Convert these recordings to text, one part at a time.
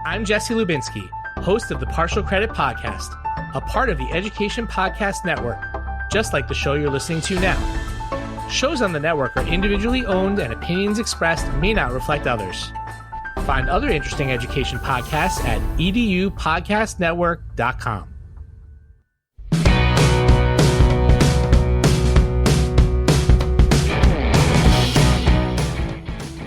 I'm Jesse Lubinsky, host of the Partial Credit Podcast, a part of the Education Podcast Network, just like the show you're listening to now. Shows on the network are individually owned and opinions expressed may not reflect others. Find other interesting education podcasts at edupodcastnetwork.com.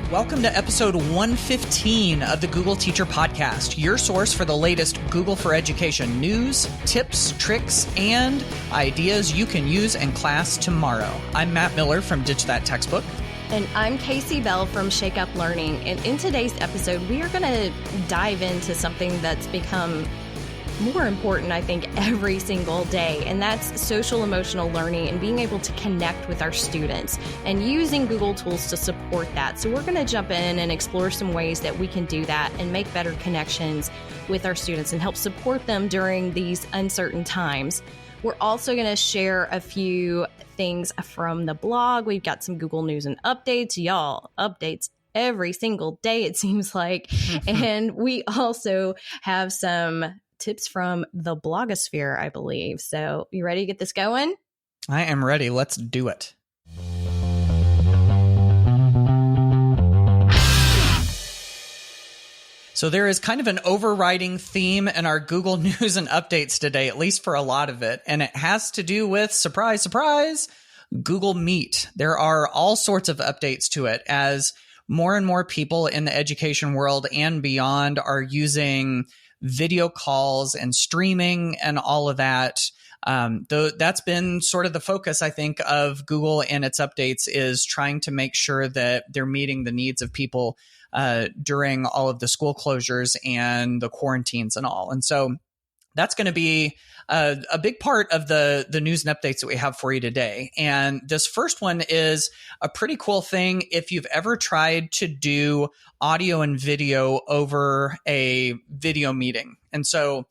Welcome to episode 115 of the Google Teacher Podcast, your source for the latest Google for Education news, tips, tricks, and ideas you can use in class tomorrow. I'm Matt Miller from Ditch That Textbook. And I'm Casey Bell from Shake Up Learning. And in today's episode, we are going to dive into something that's become more important, I think, every single day, and that's social emotional learning and being able to connect with our students and using Google tools to support that. So we're going to jump in and explore some ways that we can do that and make better connections with our students and help support them during these uncertain times. We're also going to share a few things from the blog. We've got some Google News and updates. Y'all, updates every single day, it seems like. And we also have some tips from the blogosphere, I believe. So you ready to get this going? I am ready. Let's do it. So there is kind of an overriding theme in our Google News and updates today, at least for a lot of it. And it has to do with, surprise, surprise, Google Meet. There are all sorts of updates to it as more and more people in the education world and beyond are using video calls and streaming and all of that. Though that's been sort of the focus, I think, of Google and its updates is trying to make sure that they're meeting the needs of people during all of the school closures and the quarantines and all. And so that's going to be a big part of the news and updates that we have for you today. And this first one is a pretty cool thing if you've ever tried to do audio and video over a video meeting. And so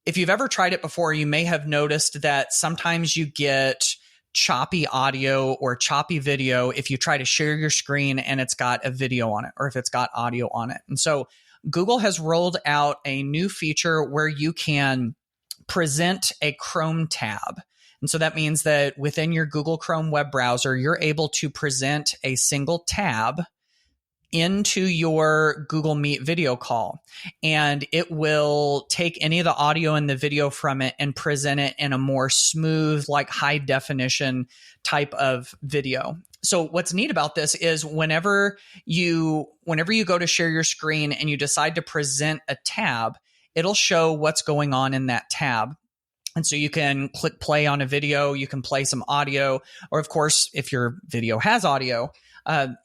if you've ever tried it before, you may have noticed that sometimes you get choppy audio or choppy video if you try to share your screen and it's got a video on it or if it's got audio on it. And so Google has rolled out a new feature where you can present a Chrome tab. And so that means that within your Google Chrome web browser, you're able to present a single tab into your Google Meet video call. And it will take any of the audio and the video from it and present it in a more smooth, like high definition type of video. So what's neat about this is whenever you go to share your screen and you decide to present a tab, it'll show what's going on in that tab. And so you can click play on a video, you can play some audio, or of course, if your video has audio,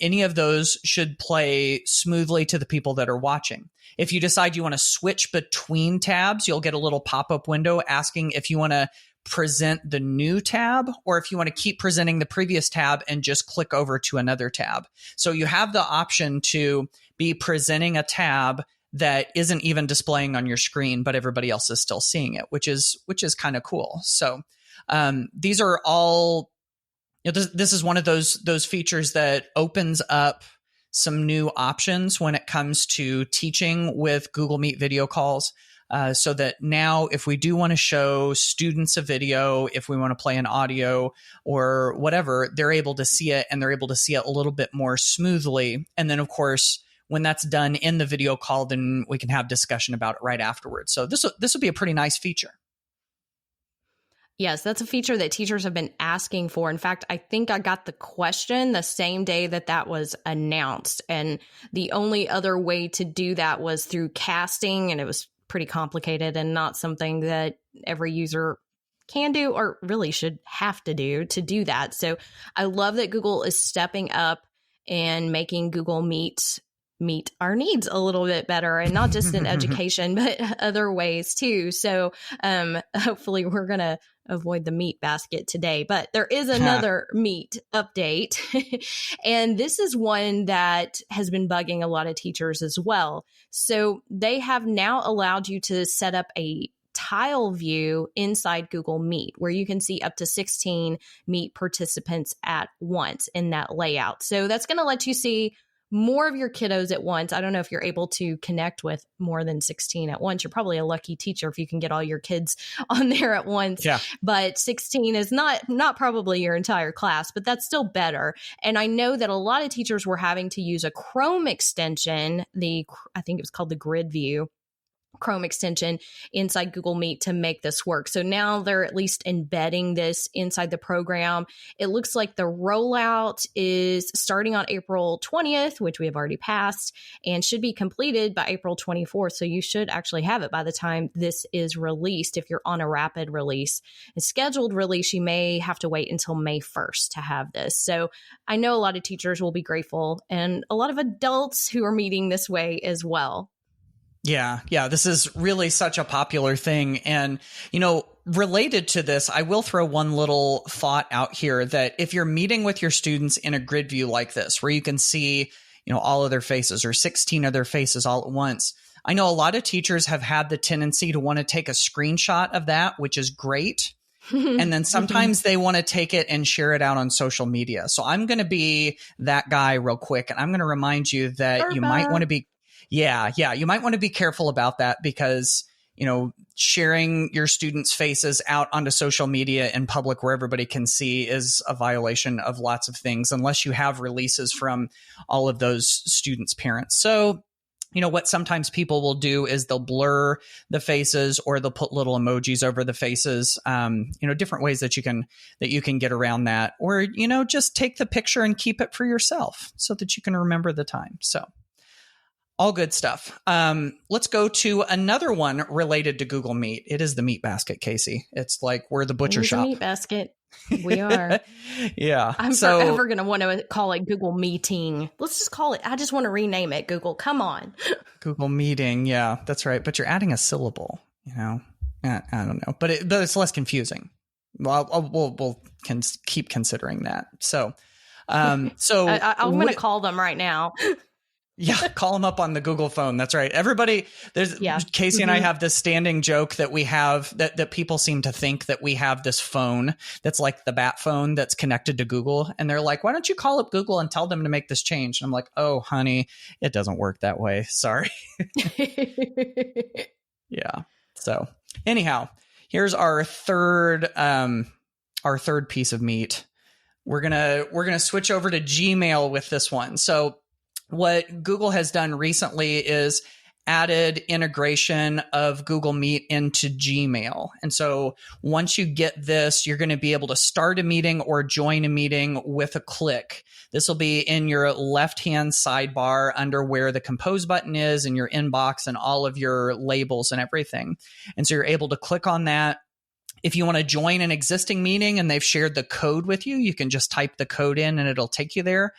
any of those should play smoothly to the people that are watching. If you decide you want to switch between tabs, you'll get a little pop-up window asking if you want to present the new tab or if you want to keep presenting the previous tab and just click over to another tab. So you have the option to be presenting a tab that isn't even displaying on your screen, but everybody else is still seeing it, which is kind of cool. So these are all, this is one of those features that opens up some new options when it comes to teaching with Google Meet video calls. So that now if we do want to show students a video, if we want to play an audio or whatever, they're able to see it and they're able to see it a little bit more smoothly. And then, of course, when that's done in the video call, then we can have discussion about it right afterwards. So this will be a pretty nice feature. Yes, that's a feature that teachers have been asking for. In fact, I think I got the question the same day that was announced. And the only other way to do that was through casting, and it was pretty complicated and not something that every user can do or really should have to do that. So I love that Google is stepping up and making Google meet our needs a little bit better, and not just in education, but other ways too. So hopefully we're going to avoid the meat basket today, but there is another meat update. And this is one that has been bugging a lot of teachers as well. So they have now allowed you to set up a tile view inside Google Meet, where you can see up to 16 Meet participants at once in that layout. So that's going to let you see more of your kiddos at once. I don't know if you're able to connect with more than 16 at once. You're probably a lucky teacher if you can get all your kids on there at once. Yeah. But 16 is not probably your entire class, but that's still better. And I know that a lot of teachers were having to use a Chrome extension, I think it was called the Grid View Chrome extension inside Google Meet to make this work. So now they're at least embedding this inside the program. It looks like the rollout is starting on April 20th, which we have already passed, and should be completed by April 24th. So you should actually have it by the time this is released. If you're on a rapid release, a scheduled release, you may have to wait until May 1st to have this. So I know a lot of teachers will be grateful, and a lot of adults who are meeting this way as well. Yeah. This is really such a popular thing. And, related to this, I will throw one little thought out here that if you're meeting with your students in a grid view like this, where you can see, all of their faces or 16 of their faces all at once, I know a lot of teachers have had the tendency to want to take a screenshot of that, which is great. And then sometimes they want to take it and share it out on social media. So I'm going to be that guy real quick. And I'm going to remind you that you might want to be you might want to be careful about that because, sharing your students' faces out onto social media in public where everybody can see is a violation of lots of things unless you have releases from all of those students' parents. So, what sometimes people will do is they'll blur the faces or they'll put little emojis over the faces, different ways that you can get around that, or, just take the picture and keep it for yourself so that you can remember the time. So all good stuff. Let's go to another one related to Google Meet. It is the meat basket, Casey. It's like we're the butcher shop. Meat basket. We are. Yeah. I'm forever going to want to call it Google Meeting. Let's just call it. I just want to rename it Google. Come on. Google Meeting. Yeah, that's right. But you're adding a syllable, I don't know, but it's less confusing. Well, we'll keep considering that. So, I'm going to call them right now. Yeah, call them up on the Google phone. That's right. Everybody, Casey and I have this standing joke that we have that people seem to think that we have this phone that's like the bat phone that's connected to Google. And they're like, why don't you call up Google and tell them to make this change? And I'm like, oh, honey, it doesn't work that way. Sorry. Yeah. So anyhow, here's our third piece of meat. We're gonna switch over to Gmail with this one. So what Google has done recently is added integration of Google Meet into Gmail. And so once you get this, you're going to be able to start a meeting or join a meeting with a click. This will be in your left-hand sidebar under where the compose button is and your inbox and all of your labels and everything. And so you're able to click on that. If you want to join an existing meeting and they've shared the code with you, you can just type the code in and it'll take you there.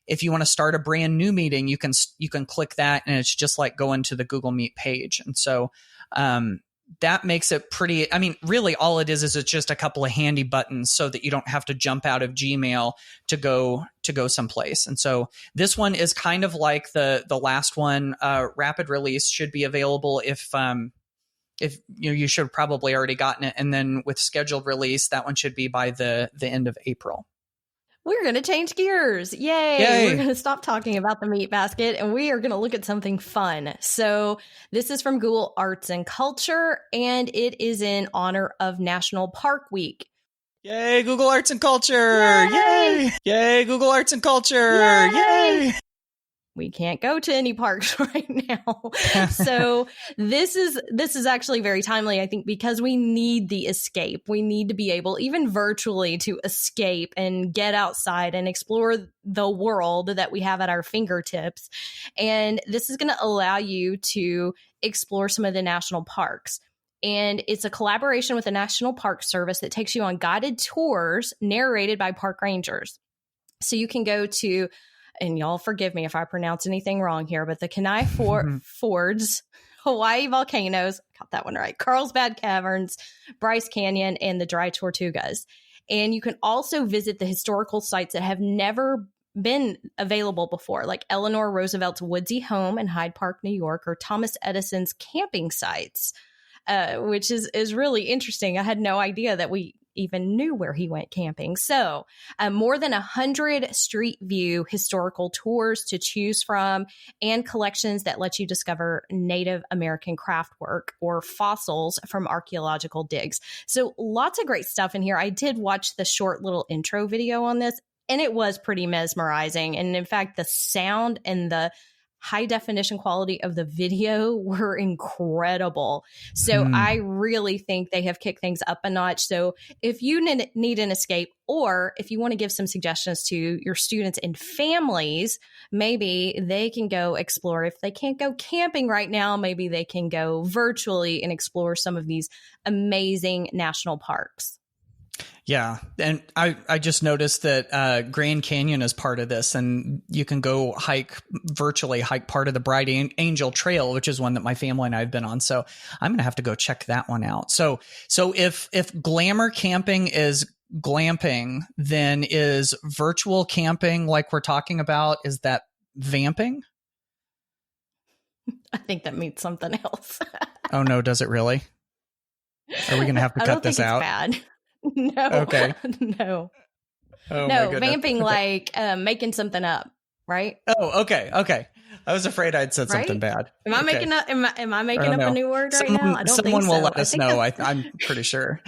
If you want to start a brand new meeting, you can click that and it's just like going to the Google Meet page. And so that makes it pretty, really all it is it's just a couple of handy buttons so that you don't have to jump out of Gmail to go someplace. And so this one is kind of like the last one. Rapid release should be available if you should have probably already gotten it. And then with scheduled release, that one should be by the end of April. We're going to change gears. Yay. We're going to stop talking about the meat basket and we are going to look at something fun. So this is from Google Arts and Culture, and it is in honor of National Park Week. Yay, Google Arts and Culture. Yay. Yay, Google Arts and Culture. Yay. We can't go to any parks right now. So this is actually very timely, I think, because we need the escape. We need to be able, even virtually, to escape and get outside and explore the world that we have at our fingertips. And this is going to allow you to explore some of the national parks. And it's a collaboration with the National Park Service that takes you on guided tours narrated by park rangers. So you can go to, and y'all forgive me if I pronounce anything wrong here, but the Kenai Fords, Hawaii Volcanoes, got that one right, Carlsbad Caverns, Bryce Canyon, and the Dry Tortugas. And you can also visit the historical sites that have never been available before, like Eleanor Roosevelt's woodsy home in Hyde Park, New York, or Thomas Edison's camping sites, which is really interesting. I had no idea that we even knew where he went camping. So more than 100 street view historical tours to choose from, and collections that let you discover Native American craft work or fossils from archaeological digs. So lots of great stuff in here. I did watch the short little intro video on this, and it was pretty mesmerizing. And in fact, the sound and the high definition quality of the video were incredible. So I really think they have kicked things up a notch. So if you need an escape, or if you want to give some suggestions to your students and families, maybe they can go explore. If they can't go camping right now, maybe they can go virtually and explore some of these amazing national parks. Yeah. And I just noticed that Grand Canyon is part of this, and you can go virtually hike part of the Bright Angel Trail, which is one that my family and I have been on. So I'm going to have to go check that one out. So if glamour camping is glamping, then is virtual camping, like we're talking about, is that vamping? I think that means something else. Oh no, does it really? Are we going to have to cut this out? I don't think it's bad. No. Okay. No. Oh, no, vamping, like making something up, right? Oh, okay. I was afraid I'd said something bad. Am I making up? Am I making up a new word right now? I don't think so. Someone will let us know. I'm pretty sure.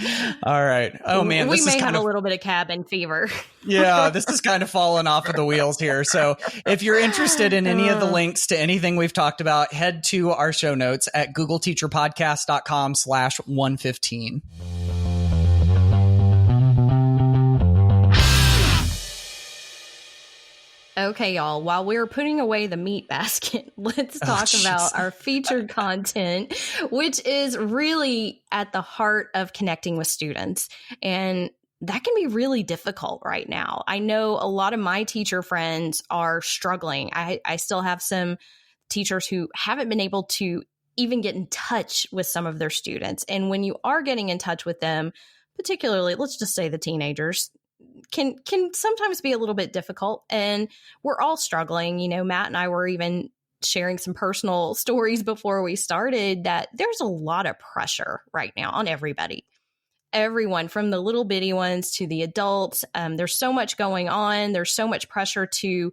All right. Oh man, we may have a little bit of cabin fever. Yeah, this is kind of falling off of the wheels here. So if you're interested in any of the links to anything we've talked about, head to our show notes at googleteacherpodcast.com/115. Okay, y'all, while we're putting away the meat basket, let's talk about our featured content, which is really at the heart of connecting with students. And that can be really difficult right now. I know a lot of my teacher friends are struggling. I still have some teachers who haven't been able to even get in touch with some of their students. And when you are getting in touch with them, particularly, let's just say the teenagers, can sometimes be a little bit difficult, and we're all struggling. You know, Matt and I were even sharing some personal stories before we started that there's a lot of pressure right now on everyone from the little bitty ones to the adults. There's so much going on. There's so much pressure to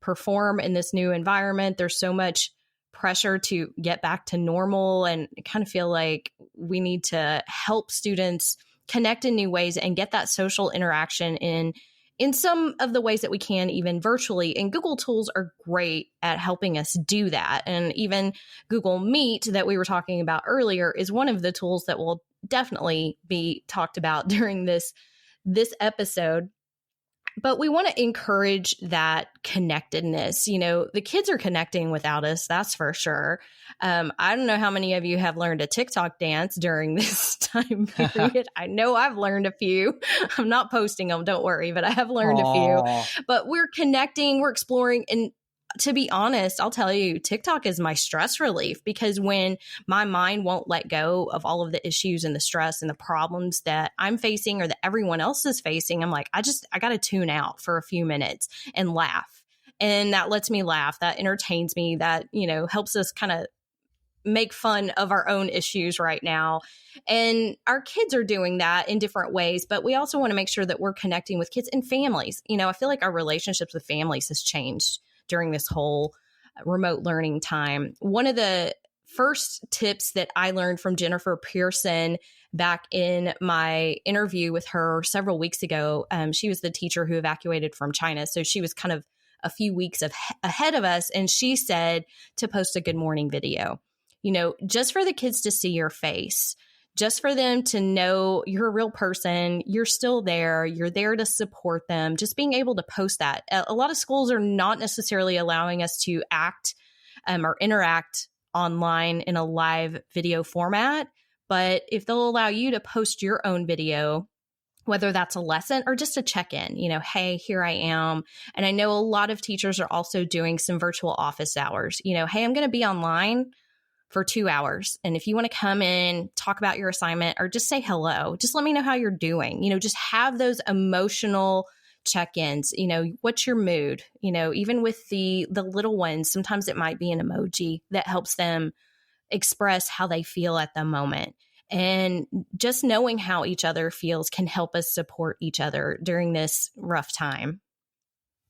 perform in this new environment. There's so much pressure to get back to normal, and I kind of feel like we need to help students connect in new ways and get that social interaction in some of the ways that we can, even virtually. And Google tools are great at helping us do that. And even Google Meet that we were talking about earlier is one of the tools that will definitely be talked about during this episode. But we want to encourage that connectedness. You know, the kids are connecting without us, that's for sure. I don't know how many of you have learned a TikTok dance during this time period. I know I've learned a few. I'm not posting them, don't worry, but I have learned a few. But we're connecting, we're exploring. And to be honest, I'll tell you, TikTok is my stress relief, because when my mind won't let go of all of the issues and the stress and the problems that I'm facing or that everyone else is facing, I'm like, I got to tune out for a few minutes and laugh. And that lets me laugh. That entertains me. That, you know, helps us kind of make fun of our own issues right now. And our kids are doing that in different ways, but we also want to make sure that we're connecting with kids and families. You know, I feel like our relationships with families has changed during this whole remote learning time. One of the first tips that I learned from Jennifer Pearson back in my interview with her several weeks ago, she was the teacher who evacuated from China. So she was kind of a few weeks ahead of us. And she said to post a good morning video, you know, just for the kids to see your face, just for them to know you're a real person, you're still there, you're there to support them, just being able to post that. A lot of schools are not necessarily allowing us to act or interact online in a live video format, but if they'll allow you to post your own video, whether that's a lesson or just a check-in, you know, hey, here I am. And I know a lot of teachers are also doing some virtual office hours. You know, hey, I'm going to be online for 2 hours. And if you want to come in, talk about your assignment, or just say hello, just let me know how you're doing. You know, just have those emotional check-ins. You know, what's your mood? You know, even with the little ones, sometimes it might be an emoji that helps them express how they feel at the moment. And just knowing how each other feels can help us support each other during this rough time.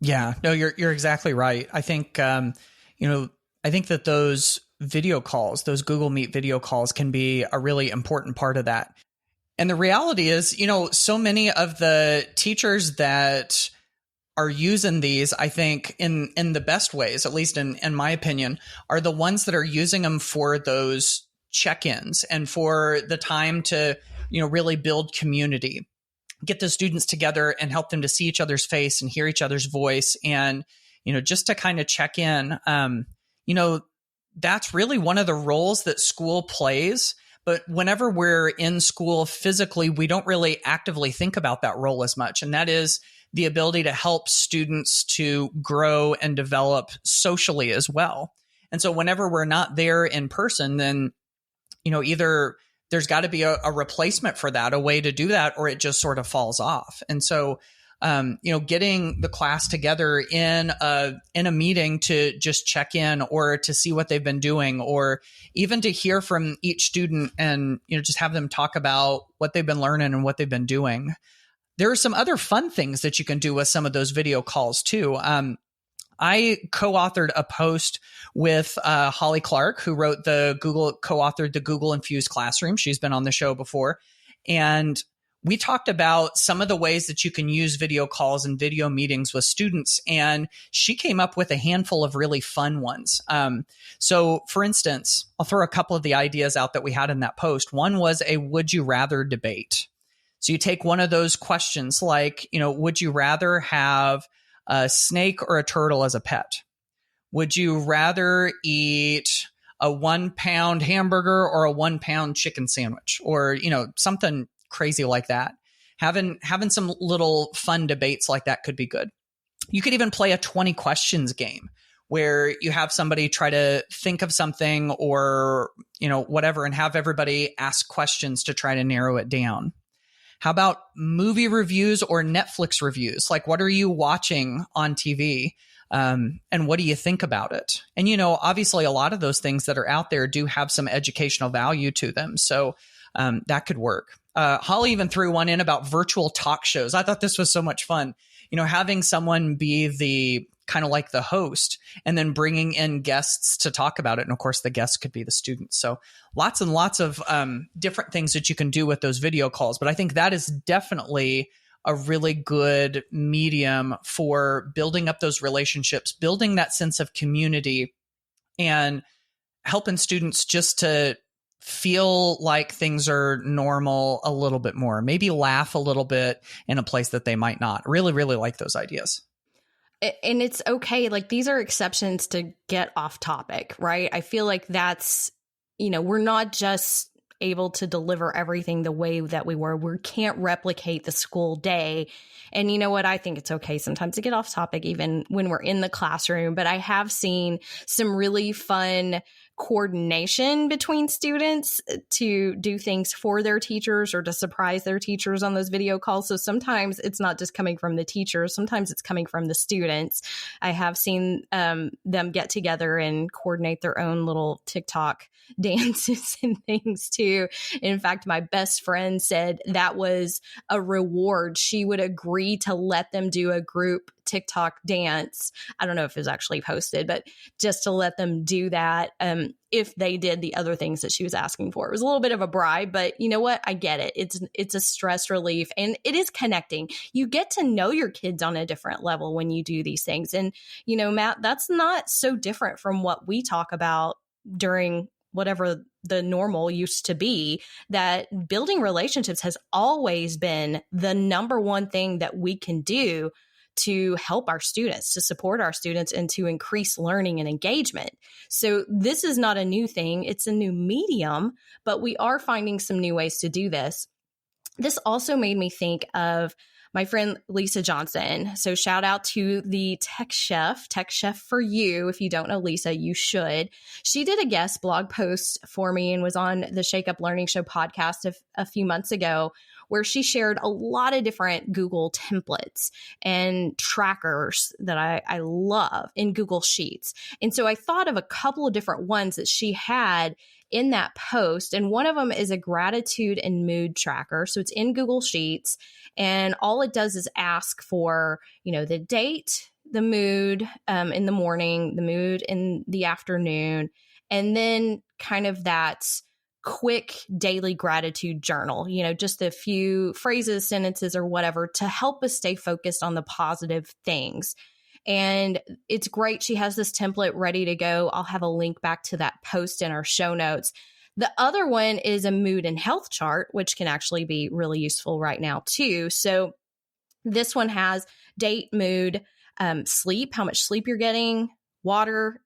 Yeah, no, you're exactly right. I think, I think that those video calls, those Google Meet video calls can be a really important part of that. And the reality is, so many of the teachers that are using these, I think in the best ways, at least in my opinion, are the ones that are using them for those check-ins and for the time to, really build community, get the students together and help them to see each other's face and hear each other's voice. And, just to kind of check in, that's really one of the roles that school plays. But whenever we're in school physically, we don't really actively think about that role as much. And that is the ability to help students to grow and develop socially as well. And so whenever we're not there in person, then, either there's got to be a replacement for that, a way to do that, or it just sort of falls off. And so, getting the class together in a meeting to just check in or to see what they've been doing, or even to hear from each student and, just have them talk about what they've been learning and what they've been doing. There are some other fun things that you can do with some of those video calls too. I co-authored a post with Holly Clark, who co-authored the Google Infused Classroom. She's been on the show before. And we talked about some of the ways that you can use video calls and video meetings with students. And she came up with a handful of really fun ones. So for instance, I'll throw a couple of the ideas out that we had in that post. One was a would you rather debate. So you take one of those questions like, would you rather have a snake or a turtle as a pet? Would you rather eat a 1 pound hamburger or a 1 pound chicken sandwich? Or, something crazy like that. Having some little fun debates like that could be good. You could even play a 20 questions game where you have somebody try to think of something or, whatever, and have everybody ask questions to try to narrow it down. How about movie reviews or Netflix reviews? Like, what are you watching on TV? And what do you think about it? And, obviously a lot of those things that are out there do have some educational value to them. So that could work. Holly even threw one in about virtual talk shows. I thought this was so much fun. Having someone be the kind of like the host and then bringing in guests to talk about it. And of course, the guests could be the students. So lots and lots of different things that you can do with those video calls. But I think that is definitely a really good medium for building up those relationships, building that sense of community, and helping students just to feel like things are normal a little bit more, maybe laugh a little bit in a place that they might not. Really, really like those ideas. And it's okay. Like, these are exceptions to get off topic, right? I feel like that's, we're not just able to deliver everything the way that we were. We can't replicate the school day. And you know what? I think it's okay sometimes to get off topic, even when we're in the classroom. But I have seen some really fun coordination between students to do things for their teachers or to surprise their teachers on those video calls. So sometimes it's not just coming from the teachers. Sometimes it's coming from the students. I have seen them get together and coordinate their own little TikTok dances and things too. In fact, my best friend said that was a reward. She would agree to let them do a group TikTok dance. I don't know if it was actually posted, but just to let them do that if they did the other things that she was asking for. It was a little bit of a bribe, but you know what? I get it. It's a stress relief, and it is connecting. You get to know your kids on a different level when you do these things. And, Matt, that's not so different from what we talk about during whatever the normal used to be, that building relationships has always been the number one thing that we can do to help our students, to support our students, and to increase learning and engagement. So this is not a new thing. It's a new medium, but we are finding some new ways to do this. This also made me think of my friend Lisa Johnson. So shout out to the Tech Chef for you. If you don't know Lisa, you should. She did a guest blog post for me and was on the Shake Up Learning Show podcast a few months ago, where she shared a lot of different Google templates and trackers that I love in Google Sheets. And so I thought of a couple of different ones that she had in that post. And one of them is a gratitude and mood tracker. So it's in Google Sheets. And all it does is ask for, the date, the mood in the morning, the mood in the afternoon, and then kind of that quick daily gratitude journal, just a few phrases, sentences, or whatever to help us stay focused on the positive things. And it's great. She has this template ready to go. I'll have a link back to that post in our show notes. The other one is a mood and health chart, which can actually be really useful right now too. So this one has date, mood, sleep, how much sleep you're getting, water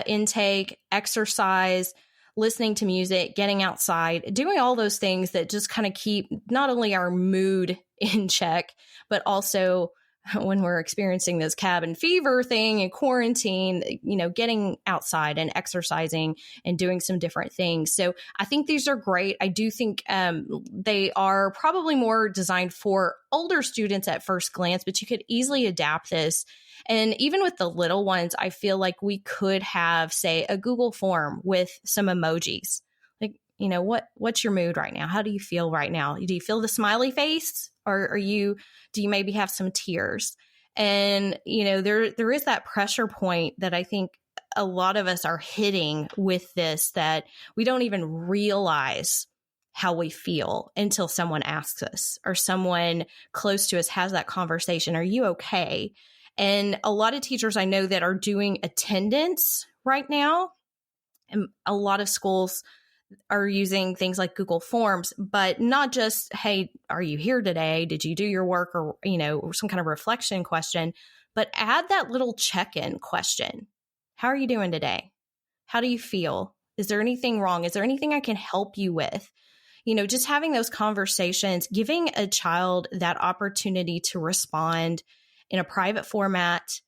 intake, exercise, listening to music, getting outside, doing all those things that just kind of keep not only our mood in check, but also when we're experiencing this cabin fever thing and quarantine, getting outside and exercising and doing some different things. So I think these are great. I do think they are probably more designed for older students at first glance, but you could easily adapt this. And even with the little ones, I feel like we could have, say, a Google form with some emojis. Like, what's your mood right now? How do you feel right now? Do you feel the smiley face? Or do you maybe have some tears? And, there is that pressure point that I think a lot of us are hitting with this, that we don't even realize how we feel until someone asks us or someone close to us has that conversation. Are you okay? And a lot of teachers I know that are doing attendance right now, and a lot of schools are using things like Google Forms, but not just, hey, are you here today? Did you do your work? Or, or some kind of reflection question, but add that little check-in question. How are you doing today? How do you feel? Is there anything wrong? Is there anything I can help you with? Just having those conversations, giving a child that opportunity to respond in a private format,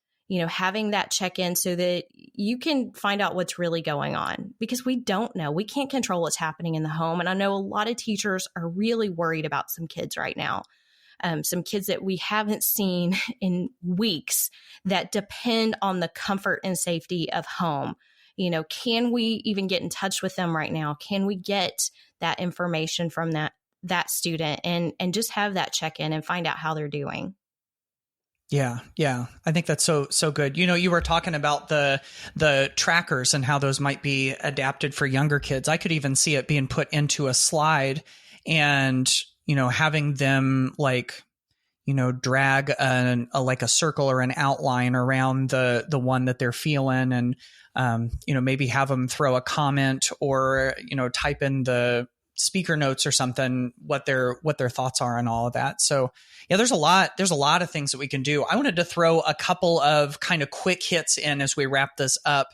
having that check-in so that you can find out what's really going on, because we don't know. We can't control what's happening in the home. And I know a lot of teachers are really worried about some kids right now, some kids that we haven't seen in weeks that depend on the comfort and safety of home. Can we even get in touch with them right now? Can we get that information from that student and just have that check-in and find out how they're doing? Yeah. I think that's so good. You were talking about the trackers and how those might be adapted for younger kids. I could even see it being put into a slide and, having them drag a circle or an outline around the one that they're feeling, and, maybe have them throw a comment or, type in the speaker notes or something, what their thoughts are and all of that. So yeah, there's a lot of things that we can do. I wanted to throw a couple of kind of quick hits in as we wrap this up,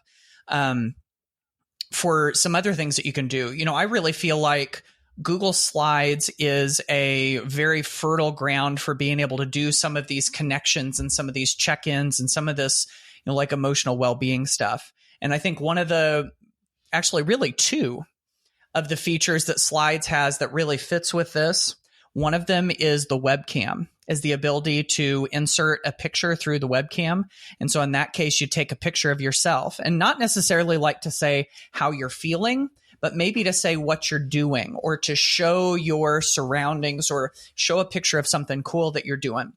for some other things that you can do. I really feel like Google Slides is a very fertile ground for being able to do some of these connections and some of these check-ins and some of this, emotional well-being stuff. And I think really two of the features that Slides has that really fits with this. One of them is the webcam, is the ability to insert a picture through the webcam. And so in that case, you take a picture of yourself, and not necessarily like to say how you're feeling, but maybe to say what you're doing or to show your surroundings or show a picture of something cool that you're doing.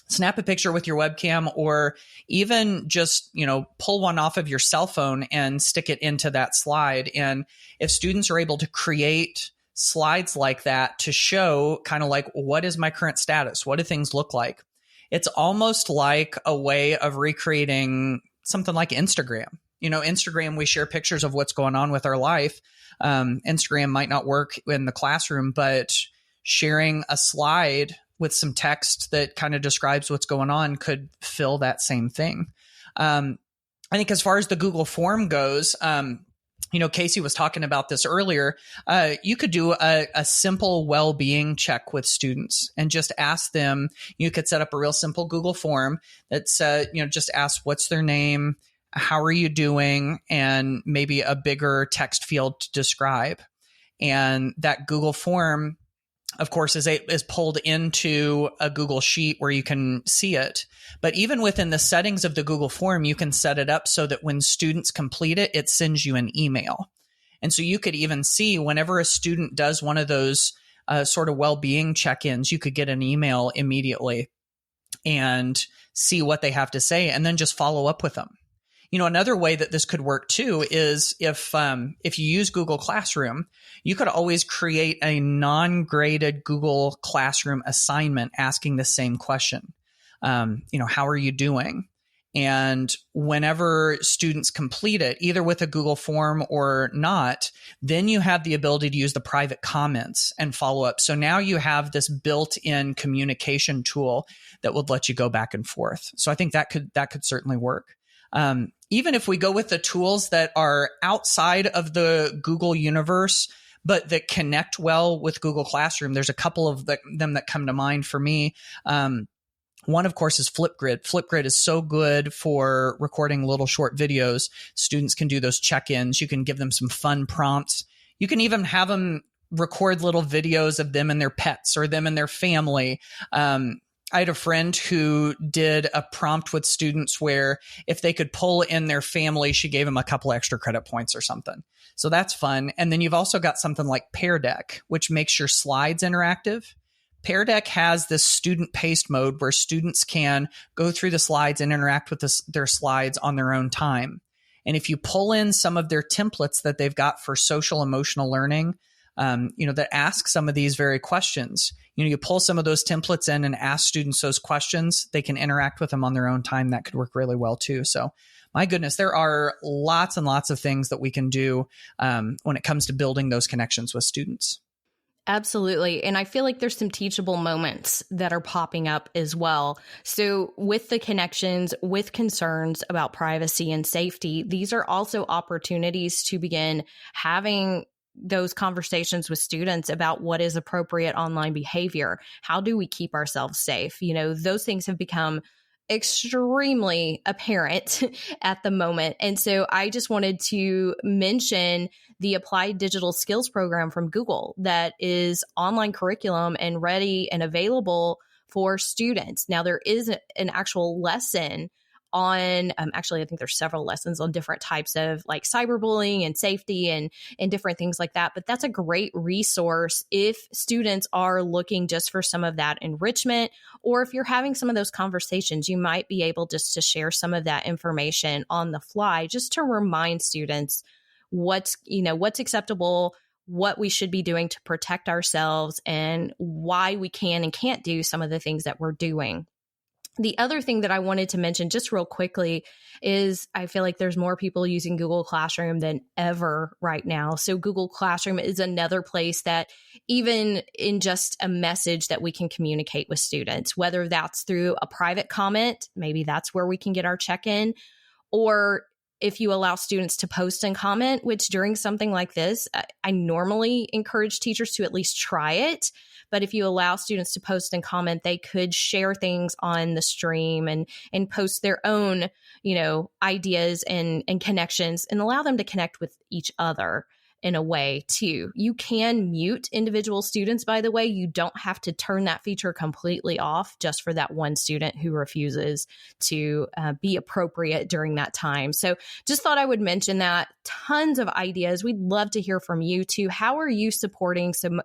Snap a picture with your webcam, or even just, pull one off of your cell phone and stick it into that slide. And if students are able to create slides like that to show kind of like, what is my current status? What do things look like? It's almost like a way of recreating something like Instagram. Instagram, we share pictures of what's going on with our life. Instagram might not work in the classroom, but sharing a slide with some text that kind of describes what's going on could fill that same thing. I think as far as the Google form goes, Casey was talking about this earlier. You could do a simple well-being check with students and just ask them. You could set up a real simple Google form that's, just ask what's their name, how are you doing, and maybe a bigger text field to describe. And that Google form of course, is pulled into a Google Sheet where you can see it. But even within the settings of the Google form, you can set it up so that when students complete it, it sends you an email. And so you could even see whenever a student does one of those sort of well-being check-ins, you could get an email immediately and see what they have to say and then just follow up with them. Another way that this could work too is if you use Google Classroom, you could always create a non-graded Google Classroom assignment asking the same question. How are you doing? And whenever students complete it, either with a Google form or not, then you have the ability to use the private comments and follow up. So now you have this built-in communication tool that would let you go back and forth. So I think that could certainly work. Even if we go with the tools that are outside of the Google universe, but that connect well with Google Classroom, there's a couple of them that come to mind for me. One, of course, is Flipgrid. Flipgrid is so good for recording little short videos. Students can do those check-ins. You can give them some fun prompts. You can even have them record little videos of them and their pets or them and their family. I had a friend who did a prompt with students where if they could pull in their family, she gave them a couple extra credit points or something. So that's fun. And then you've also got something like Pear Deck, which makes your slides interactive. Pear Deck has this student paced mode where students can go through the slides and interact with their slides on their own time. And if you pull in some of their templates that they've got for social emotional learning, that ask some of these very questions, you pull some of those templates in and ask students those questions, they can interact with them on their own time. That could work really well too. So my goodness, there are lots and lots of things that we can do when it comes to building those connections with students. Absolutely. And I feel like there's some teachable moments that are popping up as well. So with the connections, with concerns about privacy and safety, these are also opportunities to begin having those conversations with students about what is appropriate online behavior. How do we keep ourselves safe? Those things have become extremely apparent at the moment. And so I just wanted to mention the Applied Digital Skills program from Google that is online curriculum and ready and available for students. Now, there is an actual lesson on, actually, I think there's several lessons on different types of like cyberbullying and safety and different things like that. But that's a great resource if students are looking just for some of that enrichment, or if you're having some of those conversations, you might be able just to share some of that information on the fly, just to remind students what's acceptable, what we should be doing to protect ourselves, and why we can and can't do some of the things that we're doing. The other thing that I wanted to mention just real quickly is I feel like there's more people using Google Classroom than ever right now. So Google Classroom is another place that even in just a message that we can communicate with students, whether that's through a private comment, maybe that's where we can get our check-in, or if you allow students to post and comment, which during something like this, I normally encourage teachers to at least try it. But if you allow students to post and comment, they could share things on the stream and post their own, ideas and connections, and allow them to connect with each other in a way too. You can mute individual students, by the way. You don't have to turn that feature completely off just for that one student who refuses to be appropriate during that time. So just thought I would mention that. Tons of ideas. We'd love to hear from you too. How are you supporting some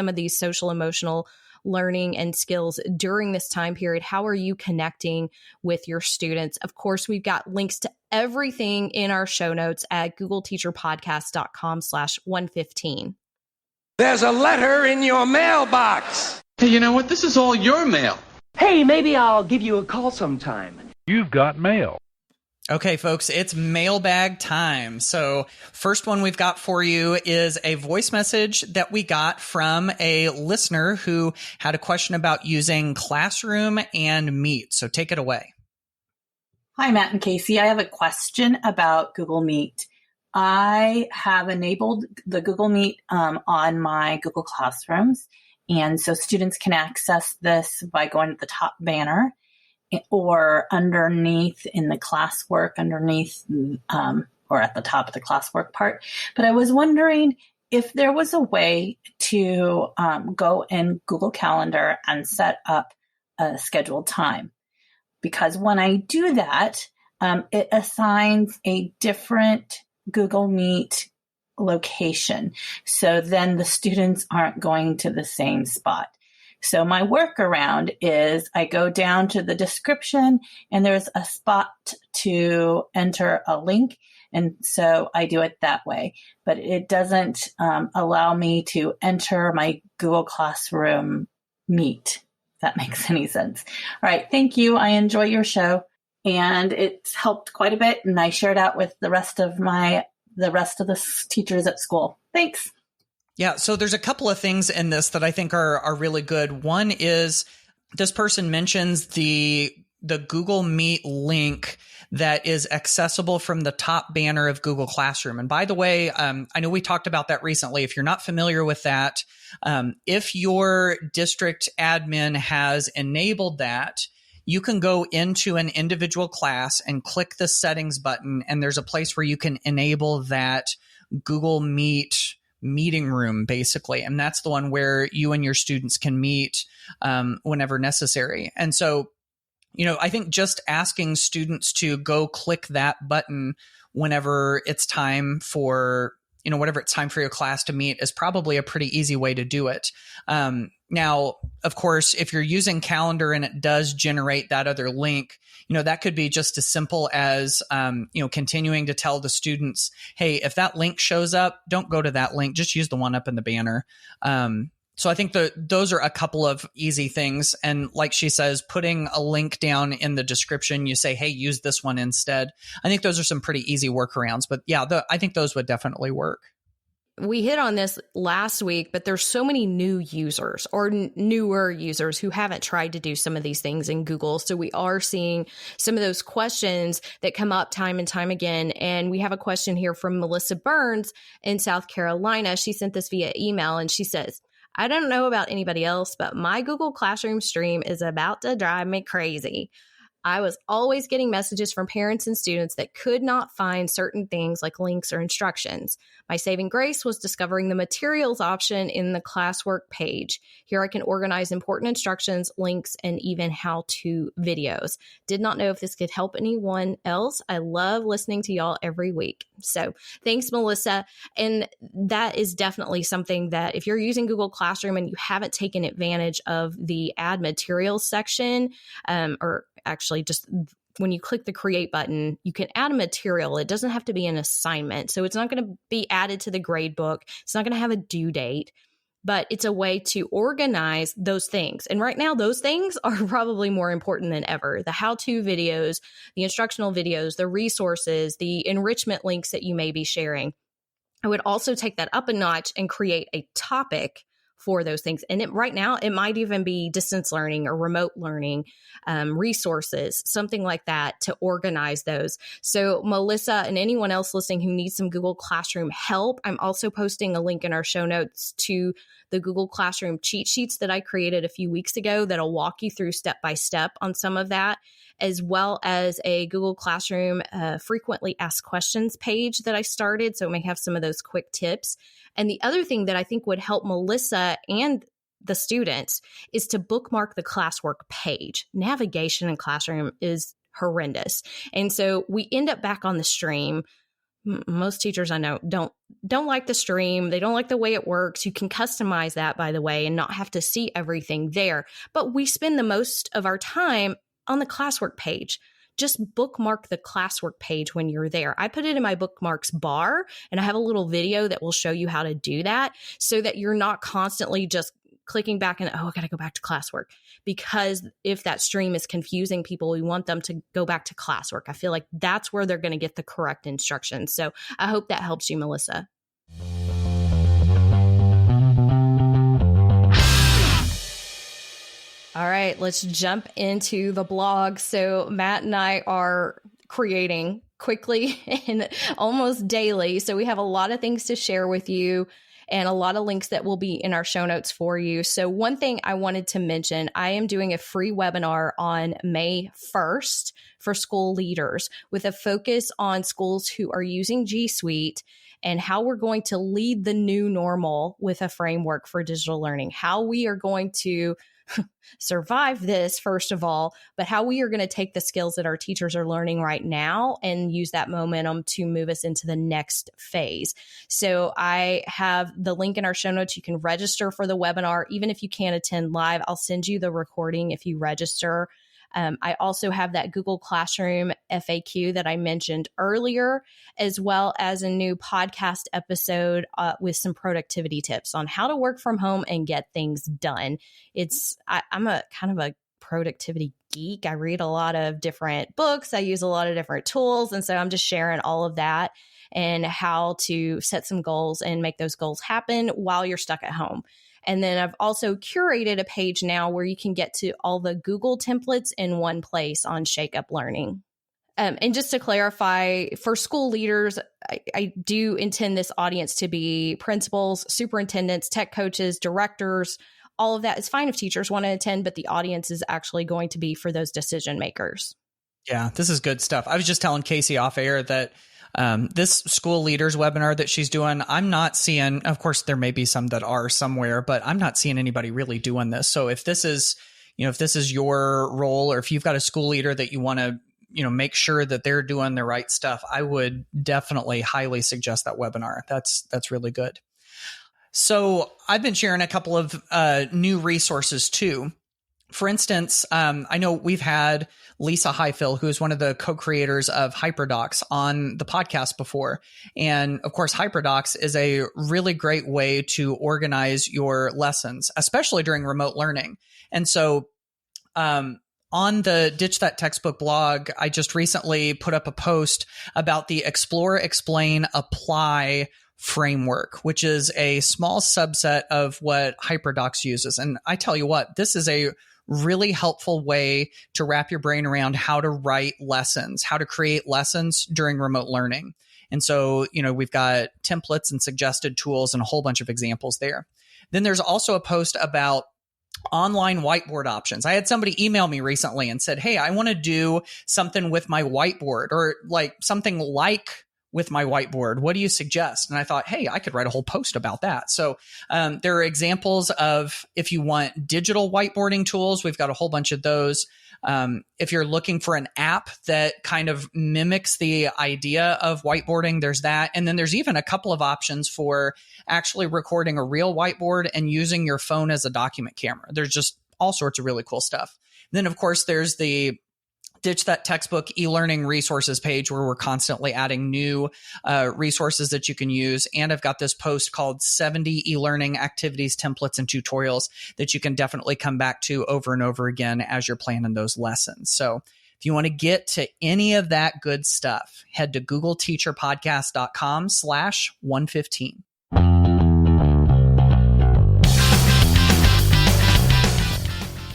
of these social emotional learning and skills during this time period? How are you connecting with your students? Of course, we've got links to everything in our show notes at googleteacherpodcast.com/115. There's a letter in your mailbox. Hey, you know what? This is all your mail. Hey, maybe I'll give you a call sometime. You've got mail. Okay, folks, it's mailbag time. So first one we've got for you is a voice message that we got from a listener who had a question about using Classroom and Meet. So take it away. Hi, Matt and Casey. I have a question about Google Meet. I have enabled the Google Meet on my Google Classrooms. And so students can access this by going to the top banner or underneath in the classwork, or at the top of the classwork part. But I was wondering if there was a way to go in Google Calendar and set up a scheduled time, because when I do that, it assigns a different Google Meet location. So then the students aren't going to the same spot. So my workaround is I go down to the description and there's a spot to enter a link. And so I do it that way, but it doesn't allow me to enter my Google Classroom Meet, if that makes any sense. All right. Thank you. I enjoy your show and it's helped quite a bit. And I shared out with the rest of the teachers at school. Thanks. Yeah, so there's a couple of things in this that I think are really good. One is this person mentions the Google Meet link that is accessible from the top banner of Google Classroom. And by the way, I know we talked about that recently. If you're not familiar with that, if your district admin has enabled that, you can go into an individual class and click the settings button, and there's a place where you can enable that Google Meet meeting room, basically. And that's the one where you and your students can meet whenever necessary. And so, I think just asking students to go click that button whenever it's time for, whatever it's time for your class to meet is probably a pretty easy way to do it. Now, of course, if you're using Calendar and it does generate that other link, that could be just as simple as, continuing to tell the students, hey, if that link shows up, don't go to that link, just use the one up in the banner. So I think those are a couple of easy things. And like she says, putting a link down in the description, you say, hey, use this one instead. I think those are some pretty easy workarounds. But yeah, I think those would definitely work. We hit on this last week, but there's so many new users or newer users who haven't tried to do some of these things in Google. So we are seeing some of those questions that come up time and time again. And we have a question here from Melissa Burns in South Carolina. She sent this via email and she says, I don't know about anybody else, but my Google Classroom stream is about to drive me crazy. I was always getting messages from parents and students that could not find certain things like links or instructions. My saving grace was discovering the materials option in the classwork page. Here I can organize important instructions, links, and even how-to videos. Did not know if this could help anyone else. I love listening to y'all every week. So thanks, Melissa. And that is definitely something that if you're using Google Classroom and you haven't taken advantage of the add materials section, or actually just when you click the create button, you can add a material. It doesn't have to be an assignment. So it's not going to be added to the grade book. It's not going to have a due date, but it's a way to organize those things. And right now, those things are probably more important than ever. The how-to videos, the instructional videos, the resources, the enrichment links that you may be sharing. I would also take that up a notch and create a topic for those things. And right now, it might even be distance learning or remote learning, resources, something like that to organize those. So Melissa and anyone else listening who needs some Google Classroom help, I'm also posting a link in our show notes to the Google Classroom cheat sheets that I created a few weeks ago that'll walk you through step by step on some of that, as well as a Google Classroom frequently asked questions page that I started. So it may have some of those quick tips. And the other thing that I think would help Melissa and the students is to bookmark the classwork page. Navigation in Classroom is horrendous. And so we end up back on the stream. Most teachers I know don't like the stream. They don't like the way it works. You can customize that, by the way, and not have to see everything there. But we spend the most of our time on the classwork page. Just bookmark the classwork page when you're there. I put it in my bookmarks bar, and I have a little video that will show you how to do that so that you're not constantly just clicking back and, I got to go back to classwork. Because if that stream is confusing people, we want them to go back to classwork. I feel like that's where they're going to get the correct instructions. So I hope that helps you, Melissa. All right, let's jump into the blog. So Matt and I are creating quickly and almost daily. So we have a lot of things to share with you and a lot of links that will be in our show notes for you. So one thing I wanted to mention, I am doing a free webinar on May 1st for school leaders with a focus on schools who are using G Suite and how we're going to lead the new normal with a framework for digital learning, how we are going to survive this, first of all, but how we are going to take the skills that our teachers are learning right now and use that momentum to move us into the next phase. So I have the link in our show notes. You can register for the webinar. Even if you can't attend live, I'll send you the recording if you register. I also have that Google Classroom FAQ that I mentioned earlier, as well as a new podcast episode with some productivity tips on how to work from home and get things done. I'm a kind of a productivity geek. I read a lot of different books. I use a lot of different tools. And so I'm just sharing all of that and how to set some goals and make those goals happen while you're stuck at home. And then I've also curated a page now where you can get to all the Google templates in one place on Shake Up Learning. And just to clarify, for school leaders, I do intend this audience to be principals, superintendents, tech coaches, directors. All of that is fine if teachers want to attend, but the audience is actually going to be for those decision makers. Yeah, this is good stuff. I was just telling Casey off air that this school leaders webinar that she's doing, I'm not seeing, of course, there may be some that are somewhere, but I'm not seeing anybody really doing this. So if this is your role, or if you've got a school leader that you want to, make sure that they're doing the right stuff, I would definitely highly suggest that webinar. That's really good. So I've been sharing a couple of new resources too. For instance, I know we've had Lisa Highfill, who is one of the co-creators of HyperDocs, on the podcast before. And of course, HyperDocs is a really great way to organize your lessons, especially during remote learning. And so on the Ditch That Textbook blog, I just recently put up a post about the Explore, Explain, Apply framework, which is a small subset of what HyperDocs uses. And I tell you what, this is a really helpful way to wrap your brain around how to write lessons, how to create lessons during remote learning. And so, we've got templates and suggested tools and a whole bunch of examples there. Then there's also a post about online whiteboard options. I had somebody email me recently and said, hey, I want to do something with my whiteboard, or like something like with my whiteboard. What do you suggest? And I thought, hey, I could write a whole post about that. So there are examples of, if you want digital whiteboarding tools, we've got a whole bunch of those. If you're looking for an app that kind of mimics the idea of whiteboarding, there's that. And then there's even a couple of options for actually recording a real whiteboard and using your phone as a document camera. There's just all sorts of really cool stuff. And then, of course, there's the Ditch That Textbook e-learning resources page, where we're constantly adding new resources that you can use. And I've got this post called 70 e-learning activities, templates, and tutorials that you can definitely come back to over and over again as you're planning those lessons. So if you want to get to any of that good stuff, head to googleteacherpodcast.com/115.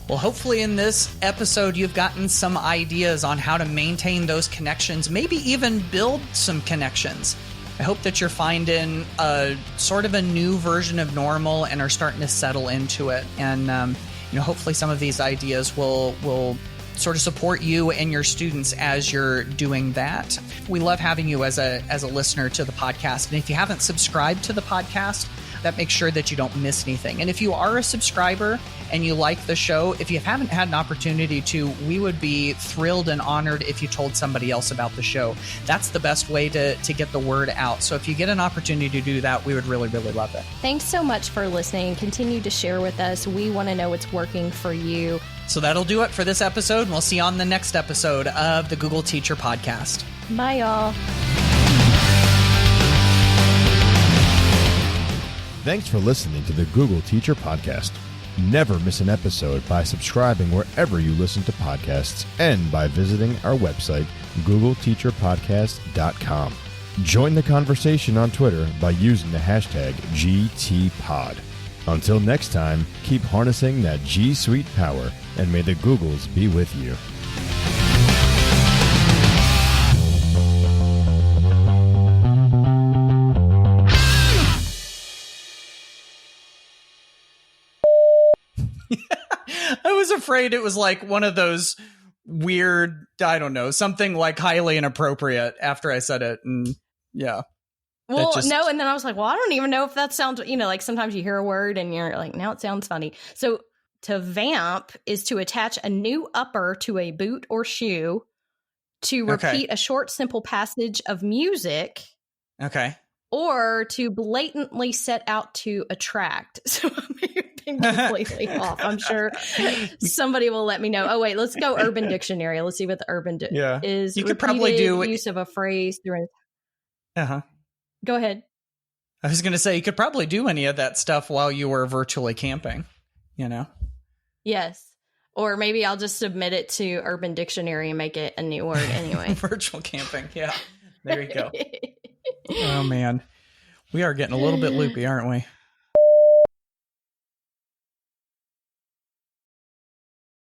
Well, hopefully in this episode, you've gotten some ideas on how to maintain those connections, maybe even build some connections. I hope that you're finding a sort of a new version of normal and are starting to settle into it. And, hopefully some of these ideas will sort of support you and your students as you're doing that. We love having you as a listener to the podcast. And if you haven't subscribed to the podcast, that makes sure that you don't miss anything. And if you are a subscriber and you like the show, if you haven't had an opportunity to, we would be thrilled and honored if you told somebody else about the show. That's the best way to get the word out. So if you get an opportunity to do that, we would really, really love it. Thanks so much for listening. Continue to share with us. We want to know what's working for you. So that'll do it for this episode. And we'll see you on the next episode of the Google Teacher Podcast. Bye, y'all. Thanks for listening to the Google Teacher Podcast. Never miss an episode by subscribing wherever you listen to podcasts and by visiting our website, googleteacherpodcast.com. Join the conversation on Twitter by using the hashtag GTPod. Until next time, keep harnessing that G Suite power, and may the Googles be with you. I was afraid it was like one of those weird, I don't know, something like highly inappropriate after I said it. And yeah. Well, just- no, and then I was like, well, I don't even know if that sounds, like sometimes you hear a word and you're like, now it sounds funny. So to vamp is to attach a new upper to a boot or shoe, to repeat a short, simple passage of music. Okay. Or to blatantly set out to attract. So I may have been completely off. I'm sure somebody will let me know. Oh, wait, let's go Urban Dictionary. Let's see what the Urban is. You could probably do use of a phrase through. Go ahead. I was going to say, you could probably do any of that stuff while you were virtually camping, Yes. Or maybe I'll just submit it to Urban Dictionary and make it a new word anyway. Virtual camping. Yeah. There you go. Oh, man. We are getting a little bit loopy, aren't we?